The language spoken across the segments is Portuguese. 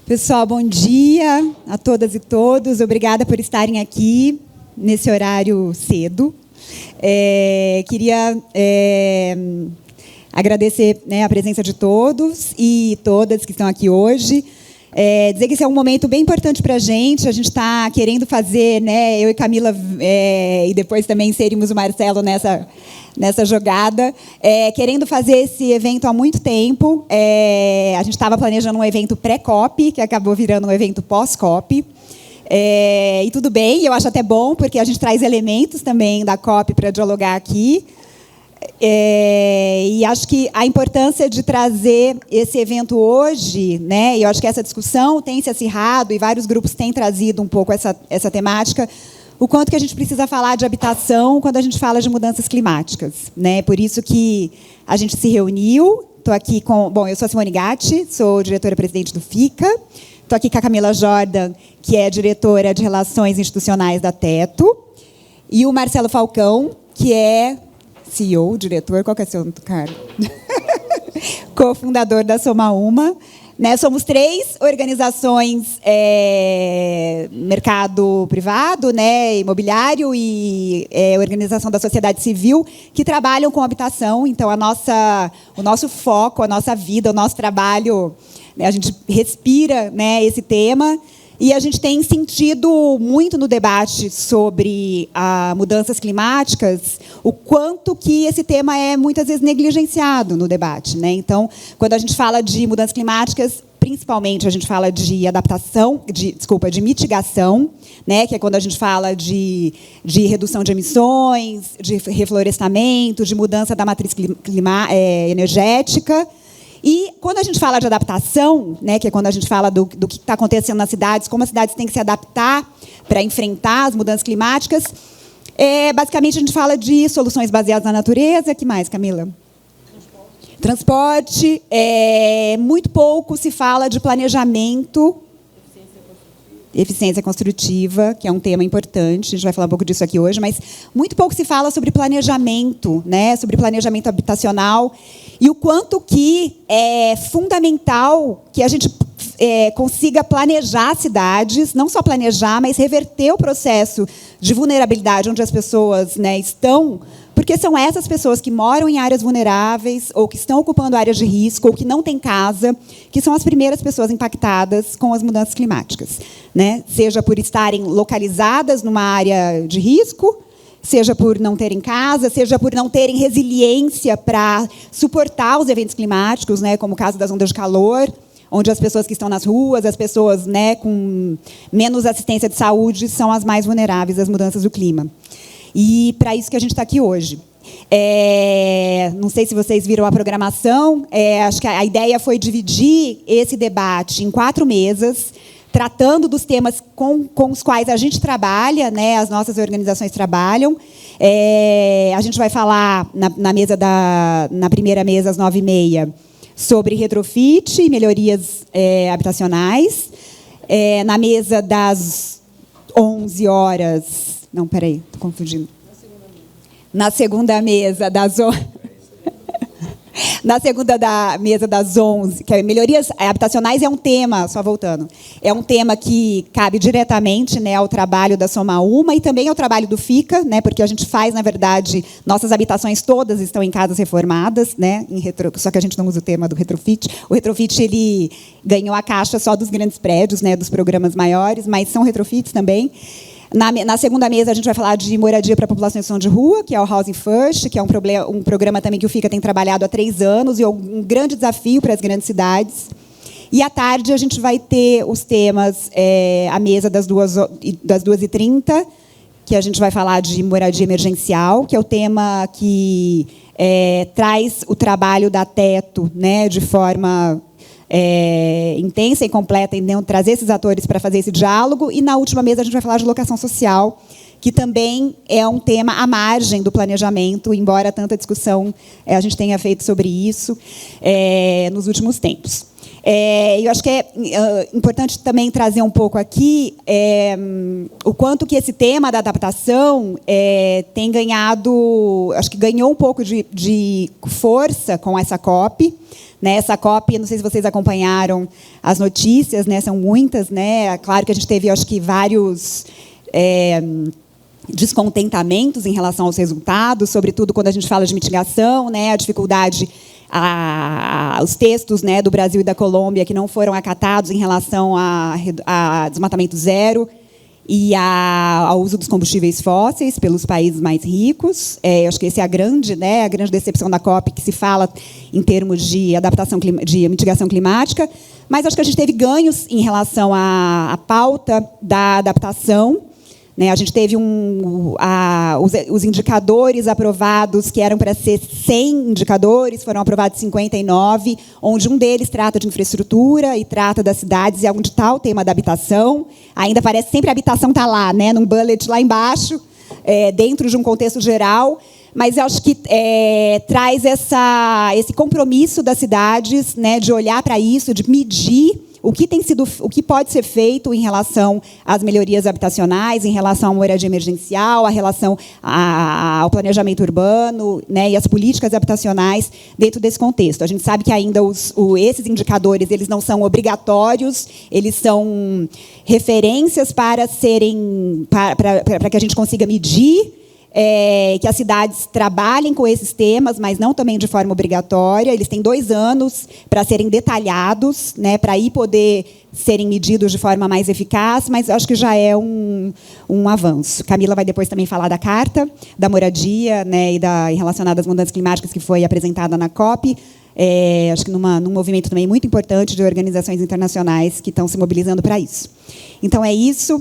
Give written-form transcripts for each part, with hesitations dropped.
Pessoal, bom dia a todas e todos. Obrigada por estarem aqui nesse horário cedo. Queria agradecer, a presença de todos e todas que estão aqui hoje. Dizer que esse é um momento bem importante para a gente. A gente está querendo fazer, eu e Camila, e depois também inserimos o Marcelo nessa jogada, querendo fazer esse evento há muito tempo. A gente estava planejando um evento pré-COP, que acabou virando um evento pós-COP. E tudo bem, eu acho até bom, porque a gente traz elementos também da COP para dialogar aqui. E acho que a importância de trazer esse evento hoje, e eu acho que essa discussão tem se acirrado e vários grupos têm trazido um pouco essa temática, o quanto que a gente precisa falar de habitação quando a gente fala de mudanças climáticas. Por isso que a gente se reuniu. Estou aqui com... Bom, eu sou a Simone Gatti, sou diretora-presidente do FICA. Estou aqui com a Camila Jordan, que é diretora de Relações Institucionais da Teto. E o Marcelo Falcão, que é CEO, diretor, qual que é o seu cargo? Cofundador da Soma Uma. Somos 3 organizações, mercado privado, imobiliário e organização da sociedade civil, que trabalham com habitação. Então, o nosso foco, a nossa vida, o nosso trabalho, a gente respira esse tema. E a gente tem sentido muito no debate sobre mudanças climáticas o quanto que esse tema é muitas vezes negligenciado no debate. Então, quando a gente fala de mudanças climáticas, principalmente a gente fala de adaptação, de mitigação, que é quando a gente fala de redução de emissões, de reflorestamento, de mudança da matriz energética. E quando a gente fala de adaptação, que é quando a gente fala do que está acontecendo nas cidades, como as cidades têm que se adaptar para enfrentar as mudanças climáticas, basicamente a gente fala de soluções baseadas na natureza. O que mais, Camila? Transporte. Muito pouco se fala de planejamento. Eficiência construtiva, que é um tema importante, a gente vai falar um pouco disso aqui hoje, mas muito pouco se fala sobre planejamento, sobre planejamento habitacional, e o quanto que é fundamental que a gente consiga planejar cidades, não só planejar, mas reverter o processo de vulnerabilidade onde as pessoas estão, porque são essas pessoas que moram em áreas vulneráveis, ou que estão ocupando áreas de risco, ou que não têm casa, que são as primeiras pessoas impactadas com as mudanças climáticas. Seja por estarem localizadas numa área de risco, seja por não terem casa, seja por não terem resiliência para suportar os eventos climáticos, como o caso das ondas de calor, onde as pessoas que estão nas ruas, as pessoas com menos assistência de saúde, são as mais vulneráveis às mudanças do clima. E para isso que a gente está aqui hoje. Não sei se vocês viram a programação, acho que a ideia foi dividir esse debate em 4 mesas, tratando dos temas com os quais a gente trabalha, as nossas organizações trabalham. A gente vai falar na primeira mesa, às 9h30, sobre retrofit e melhorias habitacionais. Na mesa das 11 horas... Não, peraí, estou confundindo. Na segunda mesa das 11... Na segunda mesa das 11, que é melhorias habitacionais, é um tema, só voltando, é um tema que cabe diretamente ao trabalho da Soma Uma e também ao trabalho do FICA, porque a gente faz, na verdade, nossas habitações todas estão em casas reformadas, só que a gente não usa o tema do retrofit. O retrofit ele ganhou a caixa só dos grandes prédios, dos programas maiores, mas são retrofits também. Na segunda mesa, a gente vai falar de moradia para a população em situação de rua, que é o Housing First, que é um programa também que o FICA tem trabalhado há 3 anos e é um grande desafio para as grandes cidades. E, à tarde, a gente vai ter os temas, a mesa das 2h30, que a gente vai falar de moradia emergencial, que é o tema que traz o trabalho da Teto de forma... intensa e completa, em trazer esses atores para fazer esse diálogo. E, na última mesa, a gente vai falar de locação social, que também é um tema à margem do planejamento, embora tanta discussão a gente tenha feito sobre isso nos últimos tempos. Eu acho que é importante também trazer um pouco aqui o quanto que esse tema da adaptação tem ganhado, acho que ganhou um pouco de força com essa COP, Essa COP, não sei se vocês acompanharam as notícias, né? São muitas, né? Claro que a gente teve, acho que, vários descontentamentos em relação aos resultados, sobretudo quando a gente fala de mitigação, né? A dificuldade, os textos, né, do Brasil e da Colômbia que não foram acatados em relação a desmatamento zero e ao uso dos combustíveis fósseis pelos países mais ricos. Acho que essa é a grande decepção da COP, que se fala em termos de adaptação, de mitigação climática. Mas acho que a gente teve ganhos em relação à pauta da adaptação. A gente teve os indicadores aprovados, que eram para ser 100 indicadores, foram aprovados 59, onde um deles trata de infraestrutura e trata das cidades, e onde está o tema da habitação. Ainda parece sempre a habitação está lá, né, num bullet lá embaixo, dentro de um contexto geral, mas eu acho que traz esse compromisso das cidades, né, de olhar para isso, de medir o que pode ser feito em relação às melhorias habitacionais, em relação à moradia emergencial, a relação ao planejamento urbano, né, e as políticas habitacionais dentro desse contexto. A gente sabe que ainda esses indicadores eles não são obrigatórios, eles são referências para que a gente consiga medir, que as cidades trabalhem com esses temas, mas não também de forma obrigatória. Eles têm 2 anos para serem detalhados, né, para aí poder serem medidos de forma mais eficaz, mas acho que já é um avanço. Camila vai depois também falar da Carta da Moradia, né, e relacionada às mudanças climáticas, que foi apresentada na COP. Acho que num movimento também muito importante de organizações internacionais que estão se mobilizando para isso. Então, é isso.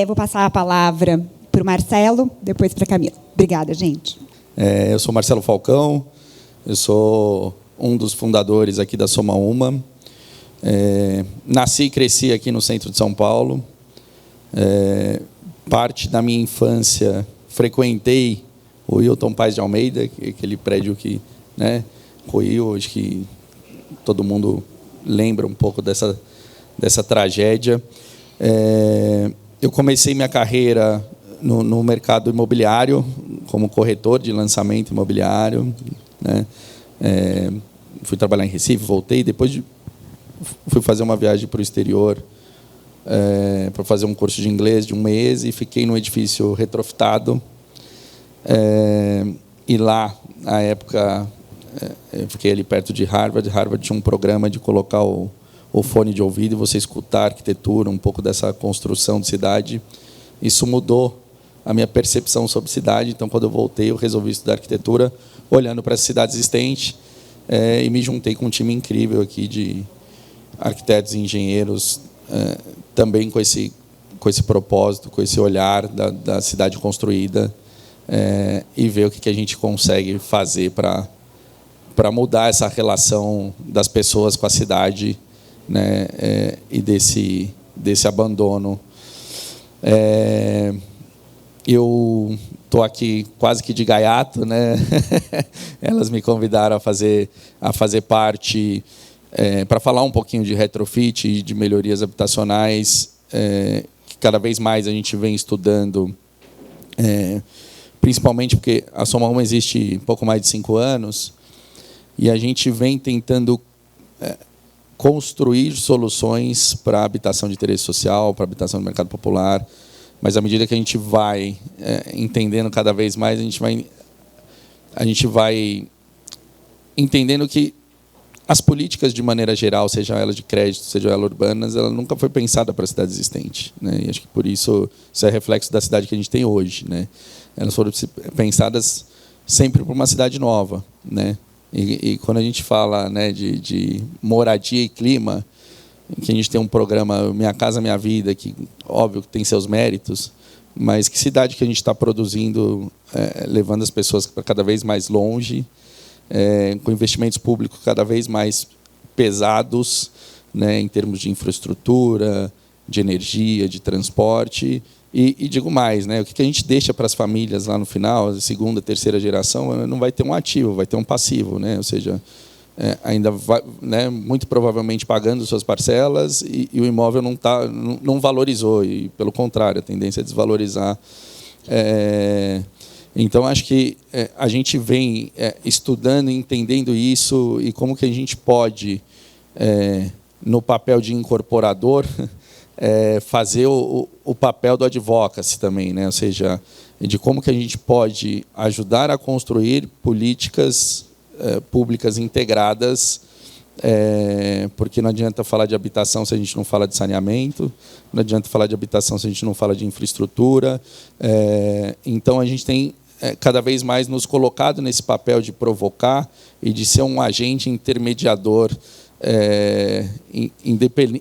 Vou passar a palavra para o Marcelo, depois para a Camila. Obrigada, gente. Eu sou Marcelo Falcão, eu sou um dos fundadores aqui da Soma Uma. Nasci e cresci aqui no centro de São Paulo. Parte da minha infância frequentei o Hilton Paz de Almeida, aquele prédio que, né, ruiu, acho que todo mundo lembra um pouco dessa tragédia. Eu comecei minha carreira no mercado imobiliário, como corretor de lançamento imobiliário, né? Fui trabalhar em Recife, voltei, depois fui fazer uma viagem para o exterior para fazer um curso de inglês de 1 mês e fiquei num edifício retrofitado. E lá, na época, eu fiquei ali perto de Harvard. Harvard tinha um programa de colocar o fone de ouvido e você escutar a arquitetura, um pouco dessa construção de cidade. Isso mudou a minha percepção sobre cidade. Então, quando eu voltei, eu resolvi estudar arquitetura, olhando para a cidade existente, e me juntei com um time incrível aqui de arquitetos e engenheiros, também com esse propósito, com esse olhar da cidade construída, e ver o que a gente consegue fazer para mudar essa relação das pessoas com a cidade, né, e desse abandono. Eu estou aqui quase que de gaiato, né? Elas me convidaram a fazer parte, para falar um pouquinho de retrofit e de melhorias habitacionais, que cada vez mais a gente vem estudando, principalmente porque a Soma Uma existe um pouco mais de 5 anos, e a gente vem tentando construir soluções para a habitação de interesse social, para a habitação do mercado popular. Mas, à medida que a gente vai entendendo cada vez mais, a gente vai entendendo que as políticas, de maneira geral, sejam elas de crédito, sejam elas urbanas, ela nunca foi pensada para a cidade existente, né? E acho que, por isso é reflexo da cidade que a gente tem hoje, né? Elas foram pensadas sempre para uma cidade nova, né? E quando a gente fala, né, de moradia e clima, que a gente tem um programa Minha Casa Minha Vida, que, óbvio, que tem seus méritos, mas que cidade que a gente está produzindo, levando as pessoas para cada vez mais longe, com investimentos públicos cada vez mais pesados, né, em termos de infraestrutura, de energia, de transporte. E digo mais, né, o que a gente deixa para as famílias lá no final, a segunda, terceira geração, não vai ter um ativo, vai ter um passivo, né? Ou seja, ainda vai, né, muito provavelmente pagando suas parcelas, e o imóvel não valorizou, e pelo contrário, a tendência é desvalorizar. Então, acho que a gente vem estudando e entendendo isso e como que a gente pode, no papel de incorporador, fazer o papel do advocacy também, né? Ou seja, de como que a gente pode ajudar a construir políticas públicas integradas, porque não adianta falar de habitação se a gente não fala de saneamento, não adianta falar de habitação se a gente não fala de infraestrutura. Então, a gente tem cada vez mais nos colocado nesse papel de provocar e de ser um agente intermediador,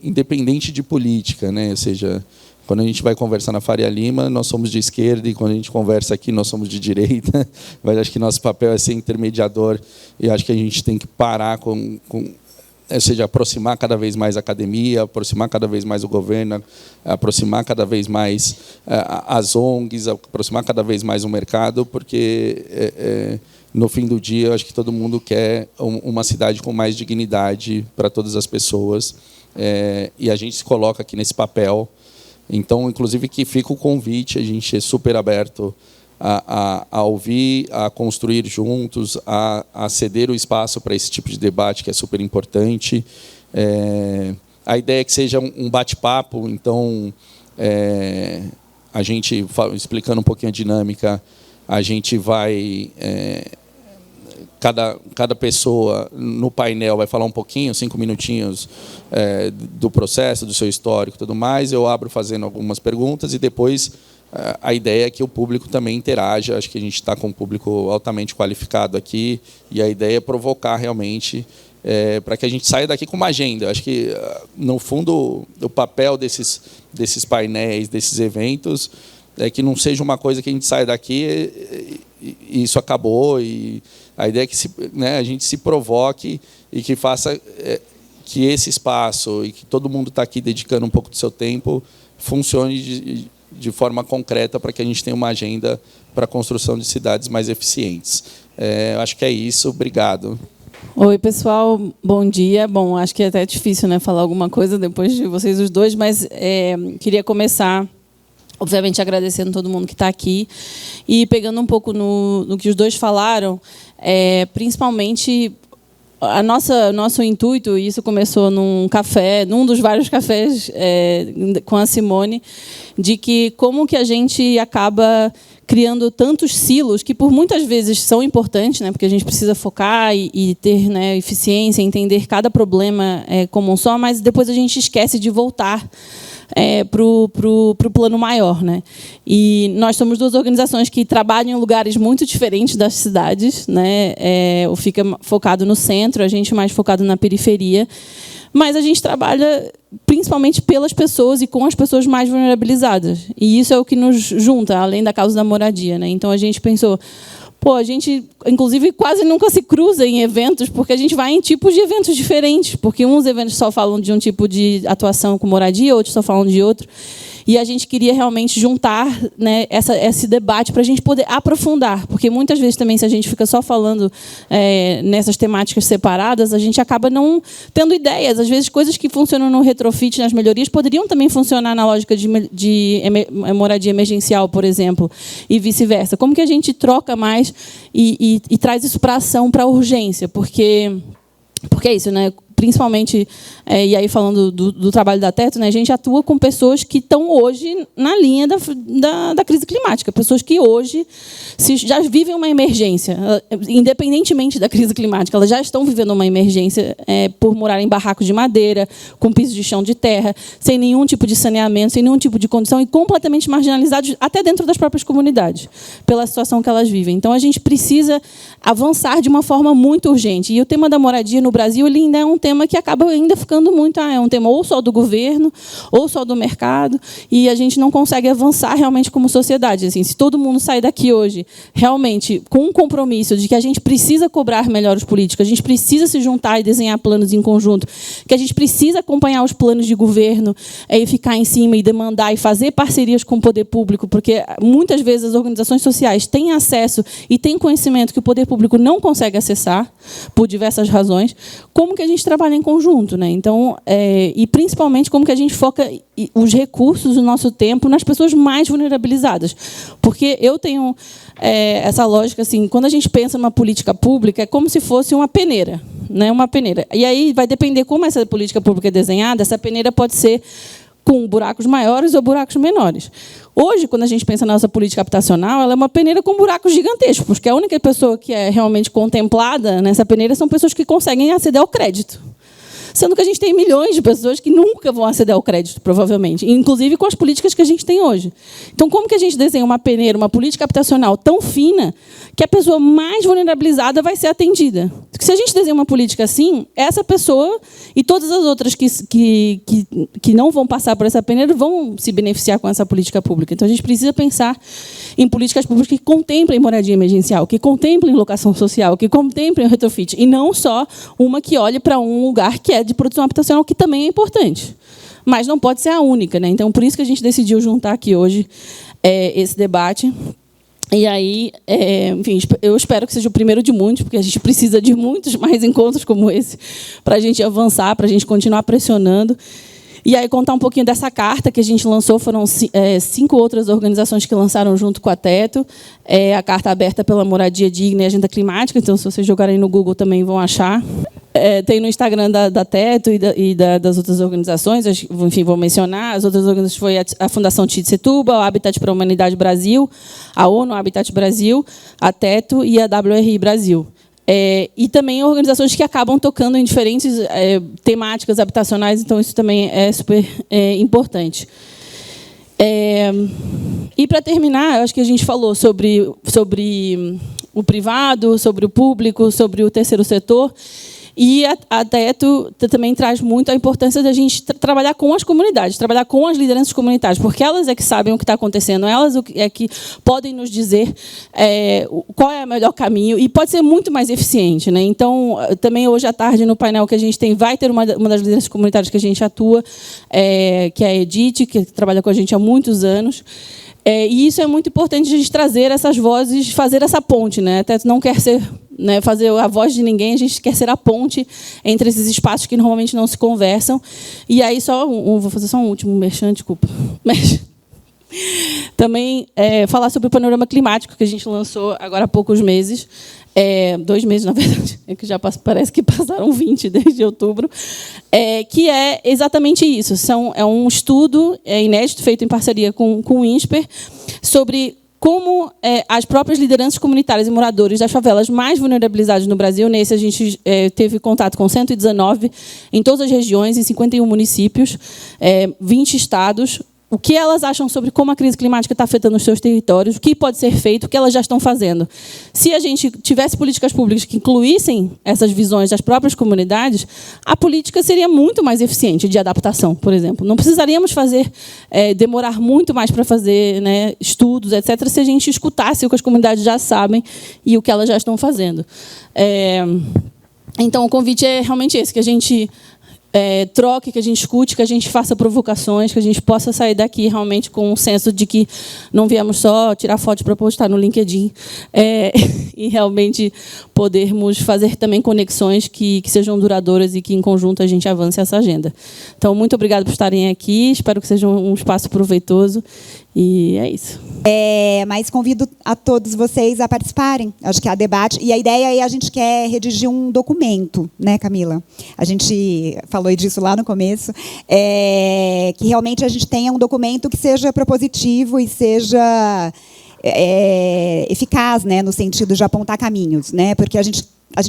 independente de política, né? Ou seja, quando a gente vai conversar na Faria Lima, nós somos de esquerda, e quando a gente conversa aqui, nós somos de direita. Mas acho que nosso papel é ser intermediador, e acho que a gente tem que parar ou seja, aproximar cada vez mais a academia, aproximar cada vez mais o governo, aproximar cada vez mais as ONGs, aproximar cada vez mais o mercado, porque, no fim do dia, eu acho que todo mundo quer uma cidade com mais dignidade para todas as pessoas, e a gente se coloca aqui nesse papel. Então, inclusive, que fica o convite, a gente é super aberto a ouvir, a construir juntos, a ceder o espaço para esse tipo de debate, que é super importante. A ideia é que seja um bate-papo, então, a gente, explicando um pouquinho a dinâmica, a gente vai... Cada pessoa no painel vai falar um pouquinho, 5 minutinhos, do processo, do seu histórico e tudo mais. Eu abro fazendo algumas perguntas e depois a ideia é que o público também interaja. Acho que a gente está com um público altamente qualificado aqui e a ideia é provocar realmente para que a gente saia daqui com uma agenda. Acho que, no fundo, o papel desses painéis, desses eventos, é que não seja uma coisa que a gente saia daqui e isso acabou. E a ideia é que a gente se provoque e que faça que esse espaço e que todo mundo está aqui dedicando um pouco do seu tempo funcione de forma concreta para que a gente tenha uma agenda para a construção de cidades mais eficientes. Acho que é isso. Obrigado. Oi, pessoal. Bom dia. Bom, acho que é até difícil, né, falar alguma coisa depois de vocês os dois, mas queria começar, obviamente, agradecendo todo mundo que está aqui e pegando um pouco no que os dois falaram, principalmente nosso intuito, e isso começou num café, num dos vários cafés com a Simone, de que como que a gente acaba criando tantos silos que por muitas vezes são importantes, né, porque a gente precisa focar e ter, né, eficiência, entender cada problema como um só, mas depois a gente esquece de voltar para o plano maior, né? E nós somos duas organizações que trabalham em lugares muito diferentes das cidades, né? O Fica focado no centro, a gente mais focado na periferia, mas a gente trabalha principalmente pelas pessoas e com as pessoas mais vulnerabilizadas. E isso é o que nos junta, além da causa da moradia, né? Então a gente pensou, a gente, inclusive, quase nunca se cruza em eventos, porque a gente vai em tipos de eventos diferentes, porque uns eventos só falam de um tipo de atuação com moradia, outros só falam de outro. E a gente queria realmente juntar, né, esse debate para a gente poder aprofundar, porque muitas vezes também, se a gente fica só falando nessas temáticas separadas, a gente acaba não tendo ideias. Às vezes, coisas que funcionam no retrofit, nas melhorias, poderiam também funcionar na lógica de moradia emergencial, por exemplo, e vice-versa. Como que a gente troca mais e traz isso para a ação, para a urgência? Porque é isso, né? Principalmente, e aí falando do trabalho da Teto, né, a gente atua com pessoas que estão hoje na linha da crise climática, pessoas que hoje já vivem uma emergência, independentemente da crise climática, elas já estão vivendo uma emergência por morar em barracos de madeira, com pisos de chão de terra, sem nenhum tipo de saneamento, sem nenhum tipo de condição e completamente marginalizados até dentro das próprias comunidades, pela situação que elas vivem. Então, a gente precisa avançar de uma forma muito urgente. E o tema da moradia no Brasil, ele ainda é um tema que acaba ainda ficando muito... é um tema ou só do governo, ou só do mercado, e a gente não consegue avançar realmente como sociedade. Assim, se todo mundo sair daqui hoje realmente com um compromisso de que a gente precisa cobrar melhor os políticos, a gente precisa se juntar e desenhar planos em conjunto, que a gente precisa acompanhar os planos de governo e ficar em cima e demandar e fazer parcerias com o poder público, porque muitas vezes as organizações sociais têm acesso e têm conhecimento que o poder público não consegue acessar, por diversas razões, como que a gente trabalha em conjunto, né? Então, e principalmente como que a gente foca os recursos, o nosso tempo nas pessoas mais vulnerabilizadas. Porque eu tenho essa lógica, assim, quando a gente pensa numa política pública, é como se fosse uma peneira, né? Uma peneira. E aí vai depender como essa política pública é desenhada, essa peneira pode ser com buracos maiores ou buracos menores. Hoje, quando a gente pensa na nossa política habitacional, ela é uma peneira com buracos gigantescos, porque a única pessoa que é realmente contemplada nessa peneira são pessoas que conseguem aceder ao crédito. Sendo que a gente tem milhões de pessoas que nunca vão aceder ao crédito, provavelmente, inclusive com as políticas que a gente tem hoje. Então, como que a gente desenha uma peneira, uma política habitacional tão fina que a pessoa mais vulnerabilizada vai ser atendida? Porque se a gente desenha uma política assim, essa pessoa e todas as outras que não vão passar por essa peneira vão se beneficiar com essa política pública. Então, a gente precisa pensar em políticas públicas que contemplem moradia emergencial, que contemplem locação social, que contemplem o retrofit, e não só uma que olhe para um lugar que é de produção habitacional, que também é importante, mas não pode ser a única, né? Então, por isso que a gente decidiu juntar aqui hoje esse debate. E aí, enfim, eu espero que seja o primeiro de muitos, porque a gente precisa de muitos mais encontros como esse para a gente avançar, para a gente continuar pressionando. E aí, contar um pouquinho dessa carta que a gente lançou. Foram 5 outras organizações que lançaram junto com a Teto. A Carta Aberta pela Moradia Digna e Agenda Climática. Então, se vocês jogarem no Google, também vão achar. Tem no Instagram da Teto e das outras organizações. Enfim, vou mencionar. As outras organizações foi a Fundação Tite-Setúbal, a Habitat para a Humanidade Brasil, a ONU Habitat Brasil, a Teto e a WRI Brasil. E também organizações que acabam tocando em diferentes temáticas habitacionais, então isso também é super importante. E, para terminar, eu acho que a gente falou sobre o privado, sobre o público, sobre o terceiro setor. E a Teto também traz muito a importância da gente trabalhar com as comunidades, trabalhar com as lideranças comunitárias, porque elas é que sabem o que está acontecendo, elas é que podem nos dizer qual é o melhor caminho, e pode ser muito mais eficiente, né? Então, também hoje à tarde, no painel que a gente tem, vai ter uma das lideranças comunitárias que a gente atua, que é a Edith, que trabalha com a gente há muitos anos. E isso é muito importante, a gente trazer essas vozes, fazer essa ponte, né? A Teto não quer ser, né, fazer a voz de ninguém, a gente quer ser a ponte entre esses espaços que normalmente não se conversam. E aí, vou fazer só um último merchan, desculpa. Mas também falar sobre o panorama climático que a gente lançou agora há poucos meses. 2 meses, na verdade, que já parece que passaram 20 desde outubro, que é exatamente isso. É um estudo inédito, feito em parceria com o INSPER, sobre como as próprias lideranças comunitárias e moradores das favelas mais vulnerabilizadas no Brasil. Nesse, a gente teve contato com 119 em todas as regiões, em 51 municípios, 20 estados. O que elas acham sobre como a crise climática está afetando os seus territórios, o que pode ser feito, o que elas já estão fazendo. Se a gente tivesse políticas públicas que incluíssem essas visões das próprias comunidades, a política seria muito mais eficiente de adaptação, por exemplo. Não precisaríamos demorar muito mais para fazer, né, estudos, etc., se a gente escutasse o que as comunidades já sabem e o que elas já estão fazendo. Então, o convite é realmente esse, que a gente troque, que a gente escute, que a gente faça provocações, que a gente possa sair daqui realmente com um senso de que não viemos só tirar fotos para postar no LinkedIn, e realmente podermos fazer também conexões que sejam duradouras e que, em conjunto, a gente avance essa agenda. Então, muito obrigada por estarem aqui, espero que seja um espaço proveitoso, e é isso. Mas convido a todos vocês a participarem. Acho que há debate. E a ideia é a gente quer redigir um documento, né, Camila? A gente falou disso lá no começo. Que realmente a gente tenha um documento que seja propositivo e seja eficaz, né, no sentido de apontar caminhos, né? Porque a gente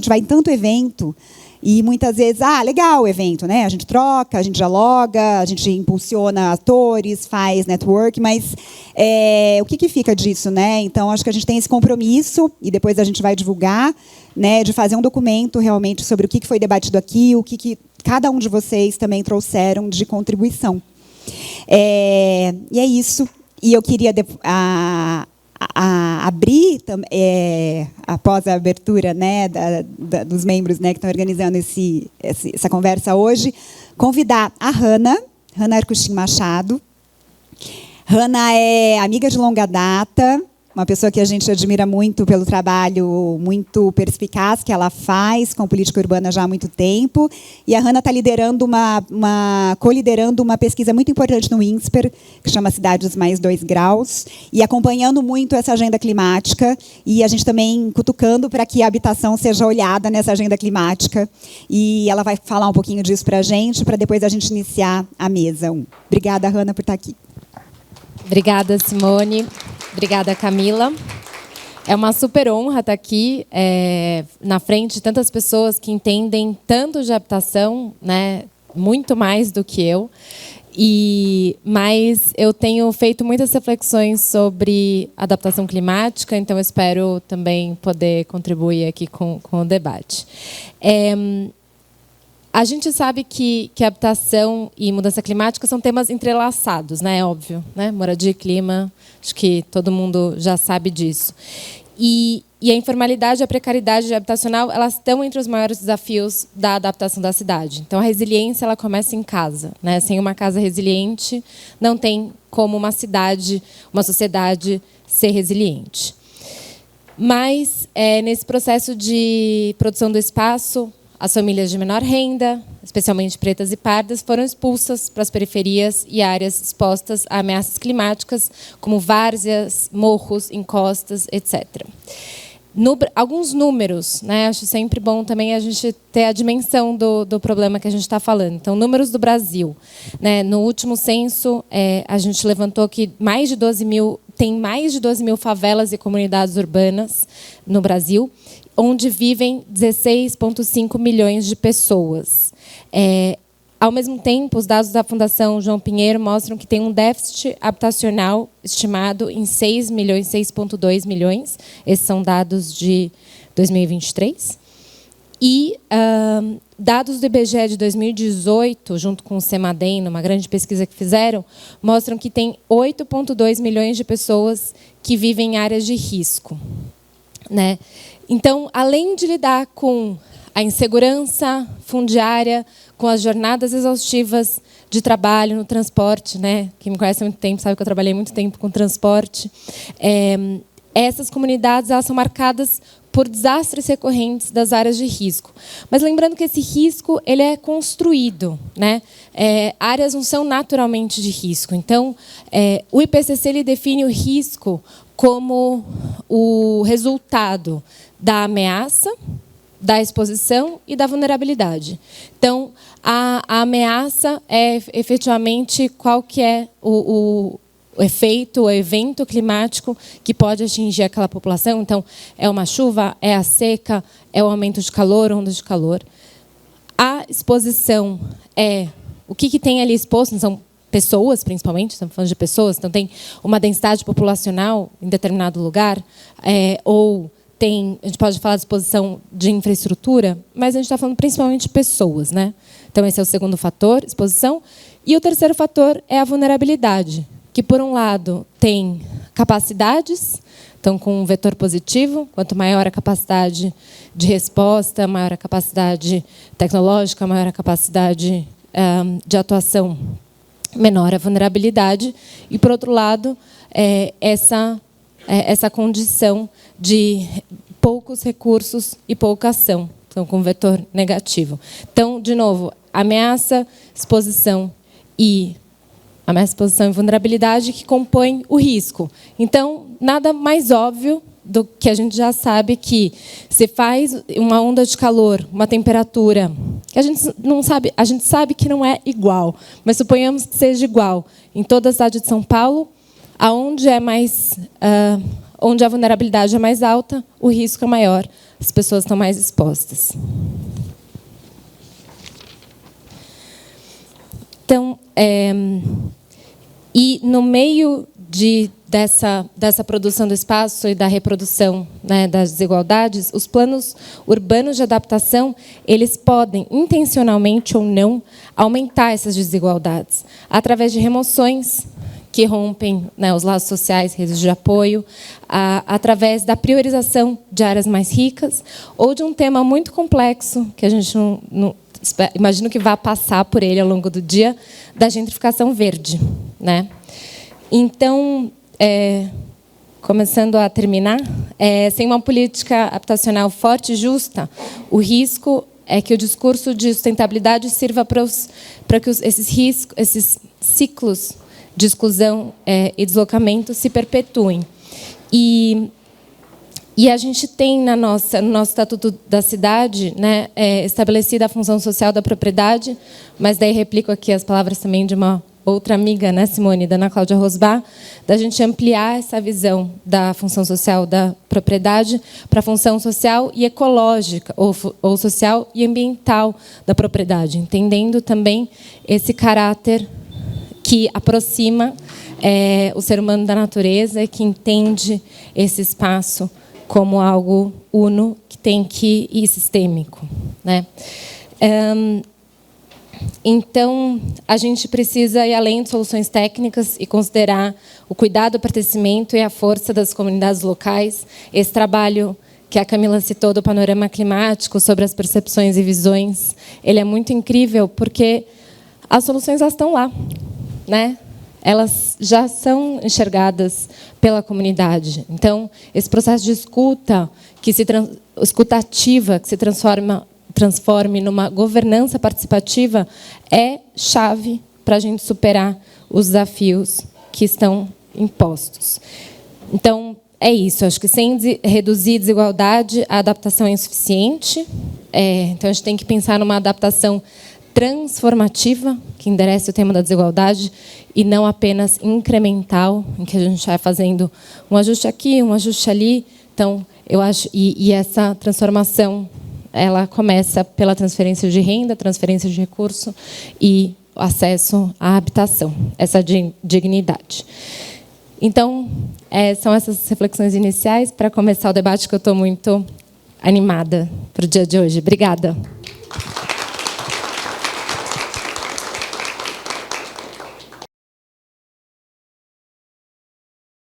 vai em tanto evento. E muitas vezes, legal o evento, né? A gente troca, a gente dialoga, a gente impulsiona atores, faz network, mas o que fica disso, né? Então, acho que a gente tem esse compromisso, e depois a gente vai divulgar, né, de fazer um documento realmente sobre o que foi debatido aqui, o que cada um de vocês também trouxeram de contribuição. E é isso. E eu queria abrir, após a abertura, né, dos membros, né, que estão organizando essa conversa hoje, convidar a Hannah Arcuchin Machado. Hannah é amiga de longa data, uma pessoa que a gente admira muito pelo trabalho muito perspicaz que ela faz com política urbana já há muito tempo. E a Hanna está liderando co-liderando uma pesquisa muito importante no INSPER, que chama Cidades Mais 2 Graus, e acompanhando muito essa agenda climática, e a gente também cutucando para que a habitação seja olhada nessa agenda climática. E ela vai falar um pouquinho disso para a gente, para depois a gente iniciar a mesa 1. Obrigada, Hanna, por estar aqui. Obrigada, Simone. Obrigada, Camila. É uma super honra estar aqui na frente de tantas pessoas que entendem tanto de habitação, né, muito mais do que eu. Mas eu tenho feito muitas reflexões sobre adaptação climática, então eu espero também poder contribuir aqui com o debate. A gente sabe que habitação e mudança climática são temas entrelaçados, né? É óbvio, né? Moradia e clima, acho que todo mundo já sabe disso. E a informalidade e a precariedade habitacional, elas estão entre os maiores desafios da adaptação da cidade. Então, a resiliência, ela começa em casa, né? Sem uma casa resiliente, não tem como uma cidade, uma sociedade ser resiliente. Mas, nesse processo de produção do espaço, as famílias de menor renda, especialmente pretas e pardas, foram expulsas para as periferias e áreas expostas a ameaças climáticas, como várzeas, morros, encostas, etc. Alguns números, né? Acho sempre bom também a gente ter a dimensão do problema que a gente está falando. Então, números do Brasil, né? No último censo, a gente levantou que tem mais de 12 mil favelas e comunidades urbanas no Brasil, onde vivem 16,5 milhões de pessoas. Ao mesmo tempo, os dados da Fundação João Pinheiro mostram que tem um déficit habitacional estimado em 6,2 milhões. Esses são dados de 2023. E dados do IBGE de 2018, junto com o CEMADEM, numa grande pesquisa que fizeram, mostram que tem 8,2 milhões de pessoas que vivem em áreas de risco, né? Então, além de lidar com a insegurança fundiária, com as jornadas exaustivas de trabalho no transporte, né? Quem me conhece há muito tempo sabe que eu trabalhei muito tempo com transporte. Essas comunidades, elas são marcadas por desastres recorrentes das áreas de risco. Mas lembrando que esse risco ele é construído, né? Áreas não são naturalmente de risco. Então, o IPCC ele define o risco como o resultado da ameaça, da exposição e da vulnerabilidade. Então, a ameaça é efetivamente qual que é o efeito, o evento climático que pode atingir aquela população. Então, é uma chuva, é a seca, é o aumento de calor, ondas de calor. A exposição é o que tem ali exposto, são pessoas, principalmente, estamos falando de pessoas, então tem uma densidade populacional em determinado lugar, ou a gente pode falar de exposição de infraestrutura, mas a gente está falando principalmente de pessoas, né? Então, esse é o segundo fator, exposição. E o terceiro fator é a vulnerabilidade, que, por um lado, tem capacidades, então, com um vetor positivo, quanto maior a capacidade de resposta, maior a capacidade tecnológica, maior a capacidade de atuação, menor a vulnerabilidade. E, por outro lado, essa condição de poucos recursos e pouca ação, então com vetor negativo. Então, de novo, ameaça, exposição e vulnerabilidade que compõem o risco. Então, nada mais óbvio do que a gente já sabe que se faz uma onda de calor, uma temperatura que a gente não sabe, a gente sabe que não é igual, mas suponhamos que seja igual em toda a cidade de São Paulo, aonde onde a vulnerabilidade é mais alta, o risco é maior, as pessoas estão mais expostas. Então, e no meio dessa produção do espaço e da reprodução, né, das desigualdades, os planos urbanos de adaptação eles podem, intencionalmente ou não, aumentar essas desigualdades, através de remoções que rompem, né, os laços sociais, redes de apoio, através da priorização de áreas mais ricas, ou de um tema muito complexo, que a gente não imagino que vá passar por ele ao longo do dia, da gentrificação verde, né? Então, começando a terminar, sem uma política habitacional forte e justa, o risco é que o discurso de sustentabilidade sirva para que esses ciclos de exclusão e deslocamento se perpetuem. E a gente tem no nosso Estatuto da Cidade, né, estabelecida a função social da propriedade, mas daí replico aqui as palavras também de uma outra amiga, né, Simone, da Ana Cláudia Rosbach, da gente ampliar essa visão da função social da propriedade para a função social e ecológica, ou social e ambiental da propriedade, entendendo também esse caráter que aproxima o ser humano da natureza e que entende esse espaço como algo uno que tem que ir sistêmico, né? Então, a gente precisa ir além de soluções técnicas e considerar o cuidado, o pertencimento e a força das comunidades locais. Esse trabalho que a Camila citou do panorama climático sobre as percepções e visões, ele é muito incrível porque as soluções elas estão lá, né? Elas já são enxergadas pela comunidade. Então, esse processo de escuta, escutativa, que se transforme numa governança participativa, é chave para a gente superar os desafios que estão impostos. Então, é isso. Acho que sem reduzir desigualdade, a adaptação é insuficiente. Então, a gente tem que pensar numa adaptação transformativa, que enderece o tema da desigualdade, e não apenas incremental, em que a gente vai fazendo um ajuste aqui, um ajuste ali. Então, eu acho, e essa transformação, ela começa pela transferência de renda, transferência de recurso e acesso à habitação, essa dignidade. Então, são essas reflexões iniciais para começar o debate, que eu estou muito animada para o dia de hoje. Obrigada.